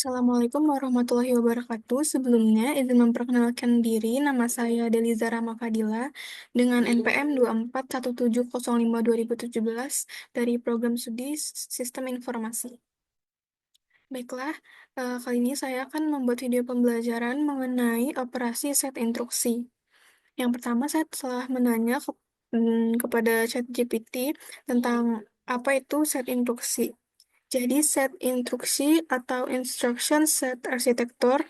Assalamualaikum warahmatullahi wabarakatuh. Sebelumnya, izin memperkenalkan diri. Nama saya Deliza Rama Fadila dengan NPM 241705-2017 dari Program Studi Sistem Informasi. Baiklah, kali ini saya akan membuat video pembelajaran mengenai operasi set instruksi. Yang pertama, saya telah menanya kepada ChatGPT tentang apa itu set instruksi. Jadi, set instruksi atau instruction set arsitektur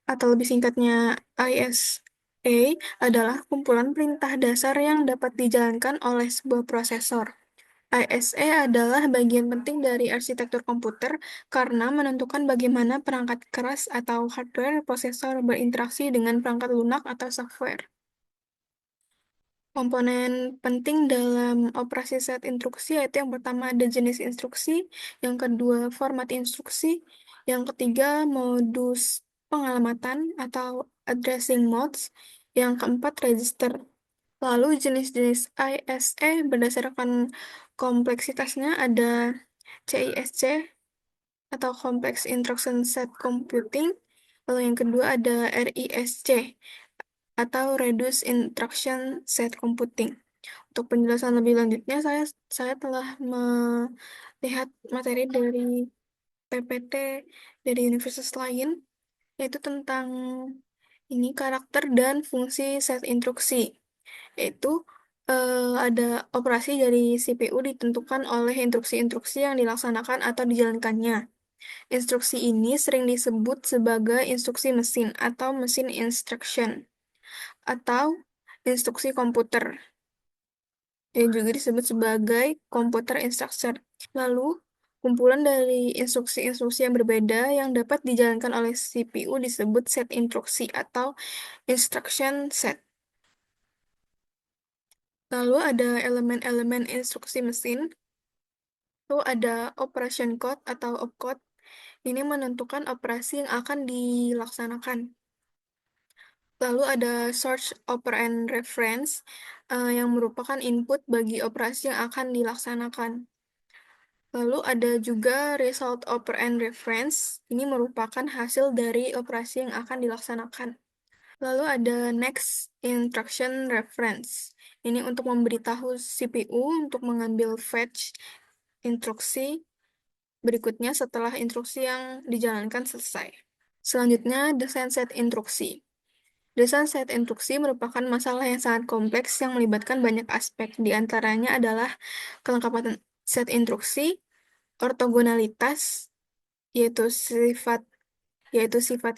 atau lebih singkatnya ISA adalah kumpulan perintah dasar yang dapat dijalankan oleh sebuah prosesor. ISA adalah bagian penting dari arsitektur komputer karena menentukan bagaimana perangkat keras atau hardware prosesor berinteraksi dengan perangkat lunak atau software. Komponen penting dalam operasi set instruksi yaitu yang pertama ada jenis instruksi, yang kedua format instruksi, yang ketiga modus pengalamatan atau addressing modes, yang keempat register. Lalu jenis-jenis ISA berdasarkan kompleksitasnya ada CISC atau Complex Instruction Set Computing, lalu yang kedua ada RISC atau Reduced Instruction Set Computing. Untuk penjelasan lebih lanjutnya, saya telah melihat materi dari PPT dari universitas lain, yaitu tentang ini karakter dan fungsi set instruksi, yaitu ada operasi dari CPU ditentukan oleh instruksi-instruksi yang dilaksanakan atau dijalankannya. Instruksi ini sering disebut sebagai instruksi mesin atau mesin instruction atau instruksi komputer yang juga disebut sebagai computer instruction. Lalu, kumpulan dari instruksi-instruksi yang berbeda yang dapat dijalankan oleh CPU disebut set instruksi atau instruction set. Lalu ada elemen-elemen instruksi mesin, itu ada operation code atau opcode. Ini menentukan operasi yang akan dilaksanakan. Lalu ada search operand reference yang merupakan input bagi operasi yang akan dilaksanakan. Lalu ada juga result operand reference. Ini merupakan hasil dari operasi yang akan dilaksanakan. Lalu ada next instruction reference. Ini untuk memberitahu CPU untuk mengambil fetch instruksi berikutnya setelah instruksi yang dijalankan selesai. Selanjutnya, desain set instruksi. Desain set instruksi merupakan masalah yang sangat kompleks yang melibatkan banyak aspek. Di antaranya adalah kelengkapan set instruksi, ortogonalitas, yaitu sifat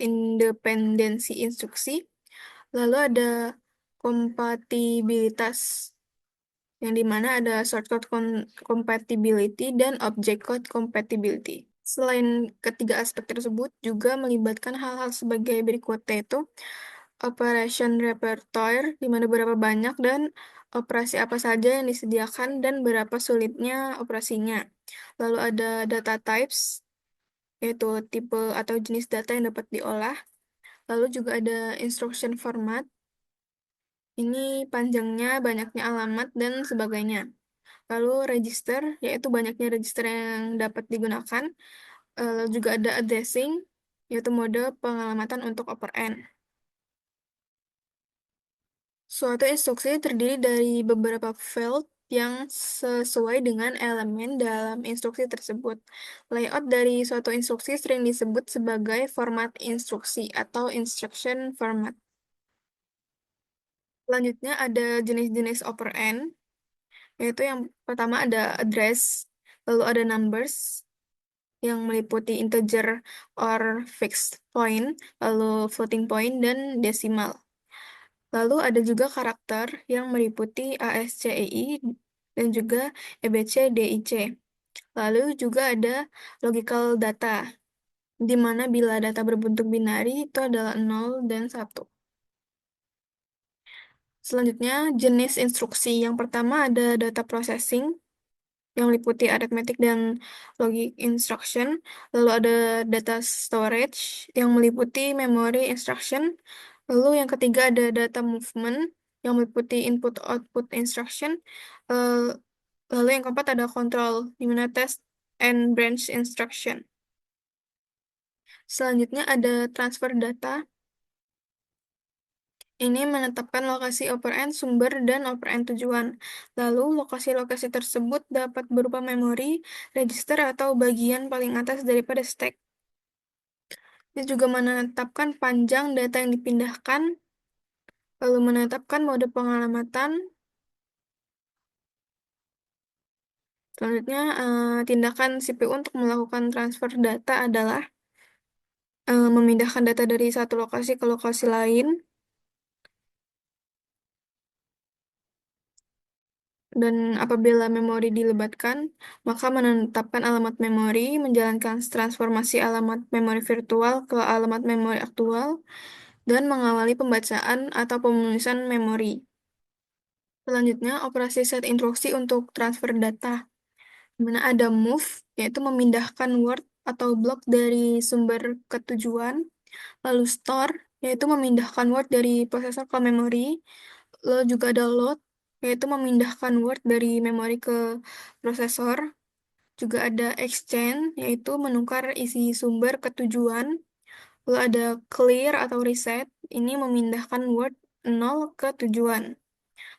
independensi instruksi, lalu ada kompatibilitas, yang dimana ada shortcode compatibility dan object code compatibility. Selain ketiga aspek tersebut, juga melibatkan hal-hal sebagai berikut, yaitu operation repertoire, di mana berapa banyak dan operasi apa saja yang disediakan dan berapa sulitnya operasinya. Lalu ada data types, yaitu tipe atau jenis data yang dapat diolah. Lalu juga ada instruction format, ini panjangnya, banyaknya alamat, dan sebagainya. Lalu register, yaitu banyaknya register yang dapat digunakan. Lalu juga ada addressing, yaitu mode pengalamatan untuk operand. Suatu instruksi terdiri dari beberapa field yang sesuai dengan elemen dalam instruksi tersebut. Layout dari suatu instruksi sering disebut sebagai format instruksi atau instruction format. Selanjutnya ada jenis-jenis operand, yaitu yang pertama ada address, lalu ada numbers, yang meliputi integer or fixed point, lalu floating point, dan desimal. Lalu ada juga karakter yang meliputi ASCII dan juga EBCDIC. Lalu juga ada logical data, di mana bila data berbentuk binari itu adalah 0 dan 1. Selanjutnya, jenis instruksi. Yang pertama ada data processing, yang meliputi arithmetic dan logic instruction. Lalu ada data storage, yang meliputi memory instruction. Lalu yang ketiga ada data movement, yang meliputi input-output instruction. Eh, Lalu yang keempat ada control, di mana test and branch instruction. Selanjutnya ada transfer data. Ini menetapkan lokasi operand sumber dan operand tujuan. Lalu, lokasi-lokasi tersebut dapat berupa memori, register, atau bagian paling atas daripada stack. Dia juga menetapkan panjang data yang dipindahkan, lalu menetapkan mode pengalamatan. Selanjutnya, tindakan CPU untuk melakukan transfer data adalah memindahkan data dari satu lokasi ke lokasi lain, dan apabila memori dilebatkan, maka menetapkan alamat memori, menjalankan transformasi alamat memori virtual ke alamat memori aktual, dan mengawali pembacaan atau penulisan memori. Selanjutnya, operasi set instruksi untuk transfer data, di mana ada move, yaitu memindahkan word atau blok dari sumber ke tujuan, lalu store, yaitu memindahkan word dari prosesor ke memori, lalu juga ada load, yaitu memindahkan word dari memori ke prosesor, juga ada exchange, yaitu menukar isi sumber ke tujuan, lalu ada clear atau reset, ini memindahkan word 0 ke tujuan.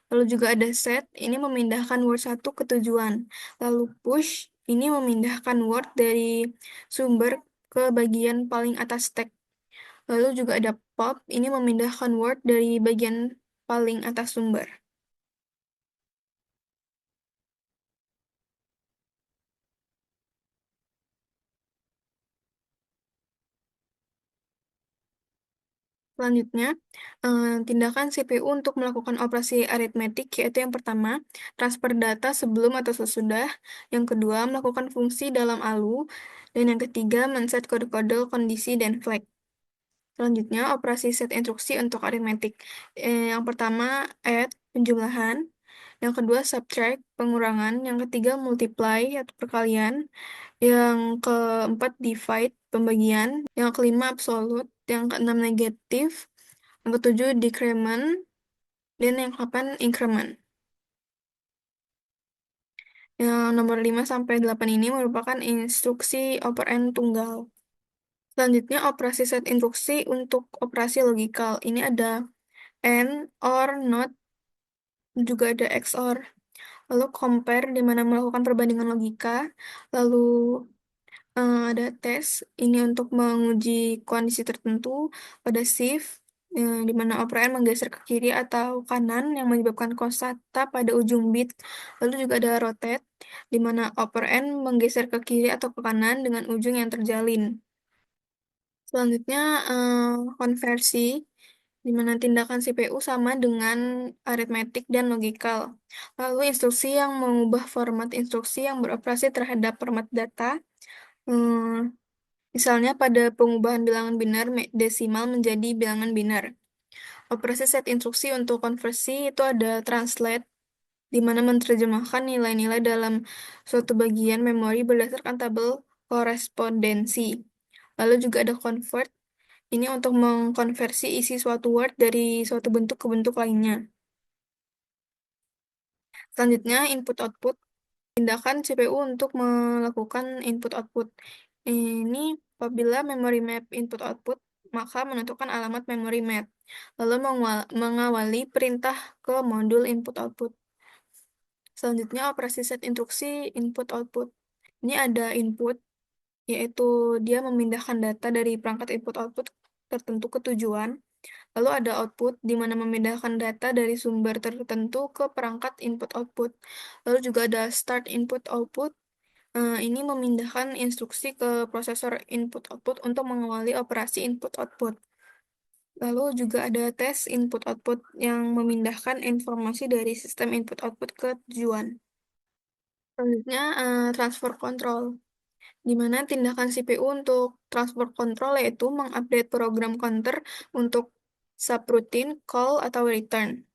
Lalu juga ada set, ini memindahkan word 1 ke tujuan. Lalu push, ini memindahkan word dari sumber ke bagian paling atas stack. Lalu juga ada pop, ini memindahkan word dari bagian paling atas sumber. Selanjutnya, tindakan CPU untuk melakukan operasi aritmetik, yaitu yang pertama, transfer data sebelum atau sesudah, yang kedua, melakukan fungsi dalam ALU, dan yang ketiga, men-set kode-kode kondisi dan flag. Selanjutnya, operasi set instruksi untuk aritmetik. Yang pertama, add, penjumlahan. Yang kedua, subtract, pengurangan. Yang ketiga, multiply, atau perkalian. Yang keempat, divide, pembagian. Yang kelima, absolute. Yang keenam, negatif. Yang ketujuh, decrement. Dan yang ke-8, increment. Yang nomor 5 sampai 8 ini merupakan instruksi operand tunggal. Selanjutnya, operasi set instruksi untuk operasi logikal. Ini ada AND, OR, NOT, juga ada XOR. Lalu compare, di mana melakukan perbandingan logika. Lalu ada tes, ini untuk menguji kondisi tertentu. Pada shift, di mana operand menggeser ke kiri atau kanan yang menyebabkan kosakata pada ujung bit. Lalu juga ada rotate, di mana operand menggeser ke kiri atau ke kanan dengan ujung yang terjalin. Selanjutnya, konversi, di mana tindakan CPU sama dengan aritmetik dan logikal. Lalu instruksi yang mengubah format instruksi yang beroperasi terhadap format data. Misalnya pada pengubahan bilangan binar desimal menjadi bilangan binar. Operasi set instruksi untuk konversi itu ada translate, di mana menerjemahkan nilai-nilai dalam suatu bagian memori berdasarkan tabel korespondensi. Lalu juga ada convert, ini untuk mengkonversi isi suatu word dari suatu bentuk ke bentuk lainnya. Selanjutnya, input-output. Tindakan CPU untuk melakukan input-output. Ini apabila memory map input-output, maka menentukan alamat memory map. Lalu mengawali perintah ke modul input-output. Selanjutnya, operasi set instruksi input-output. Ini ada input, yaitu dia memindahkan data dari perangkat input-output tertentu ke tujuan. Lalu ada output, di mana memindahkan data dari sumber tertentu ke perangkat input-output. Lalu juga ada start input-output. Ini memindahkan instruksi ke prosesor input-output untuk mengawali operasi input-output. Lalu juga ada tes input-output yang memindahkan informasi dari sistem input-output ke tujuan. Selanjutnya, transfer control, di mana tindakan CPU untuk transfer control yaitu mengupdate program counter untuk subroutine, call, atau return.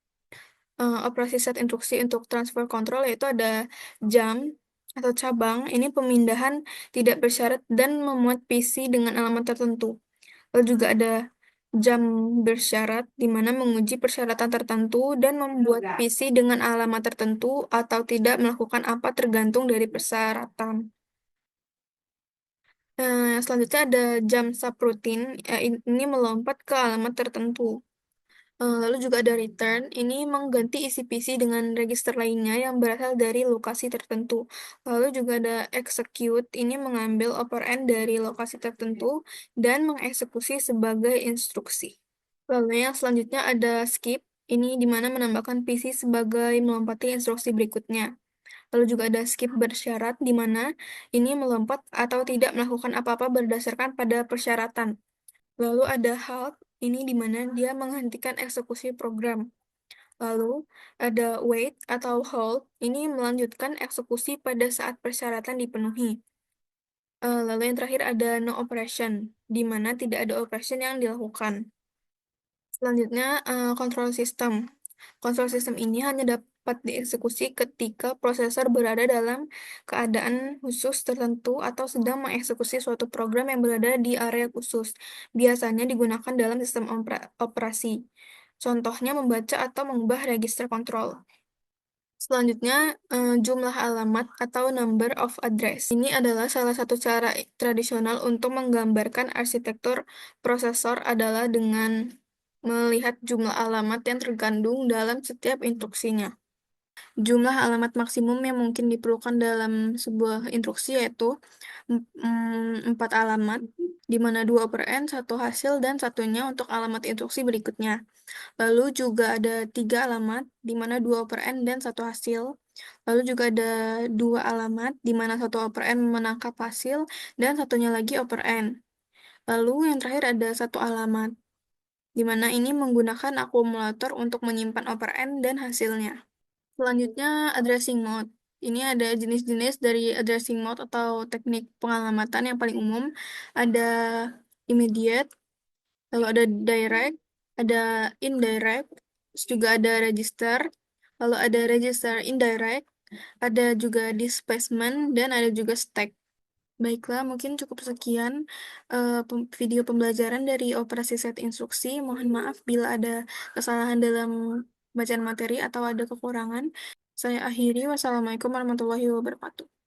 Operasi set instruksi untuk transfer control yaitu ada jump atau cabang. Ini pemindahan tidak bersyarat dan memuat PC dengan alamat tertentu. Lalu juga ada jump bersyarat, di mana menguji persyaratan tertentu dan membuat PC dengan alamat tertentu atau tidak melakukan apa tergantung dari persyaratan. Selanjutnya ada jump subroutine, ini melompat ke alamat tertentu. Lalu juga ada return, ini mengganti isi PC dengan register lainnya yang berasal dari lokasi tertentu. Lalu juga ada execute, ini mengambil operand dari lokasi tertentu dan mengeksekusi sebagai instruksi. Lalu yang selanjutnya ada skip, ini di mana menambahkan PC sebagai melompati instruksi berikutnya. Lalu juga ada skip bersyarat, di mana ini melompat atau tidak melakukan apa-apa berdasarkan pada persyaratan. Lalu ada halt, ini di mana dia menghentikan eksekusi program. Lalu ada wait atau hold, ini melanjutkan eksekusi pada saat persyaratan dipenuhi. Lalu yang terakhir ada no operation, di mana tidak ada operation yang dilakukan. Selanjutnya, control system. Control system ini hanya dapat dieksekusi ketika prosesor berada dalam keadaan khusus tertentu atau sedang mengeksekusi suatu program yang berada di area khusus. Biasanya digunakan dalam sistem operasi. Contohnya membaca atau mengubah register kontrol. Selanjutnya, jumlah alamat atau number of address. Ini adalah salah satu cara tradisional untuk menggambarkan arsitektur prosesor adalah dengan melihat jumlah alamat yang terkandung dalam setiap instruksinya. Jumlah alamat maksimum yang mungkin diperlukan dalam sebuah instruksi yaitu 4 alamat, di mana 2 operand, satu hasil, dan satunya untuk alamat instruksi berikutnya. Lalu juga ada 3 alamat, di mana 2 operand dan satu hasil. Lalu juga ada 2 alamat, di mana satu operand menangkap hasil, dan satunya lagi operand. Lalu yang terakhir ada satu alamat, di mana ini menggunakan akumulator untuk menyimpan operand dan hasilnya. Selanjutnya, addressing mode. Ini ada jenis-jenis dari addressing mode atau teknik pengalamatan yang paling umum. Ada immediate, lalu ada direct, ada indirect, terus juga ada register, lalu ada register indirect, ada juga displacement, dan ada juga stack. Baiklah, mungkin cukup sekian video pembelajaran dari operasi set instruksi. Mohon maaf bila ada kesalahan dalam bacaan materi atau ada kekurangan. Saya akhiri. Wassalamualaikum warahmatullahi wabarakatuh.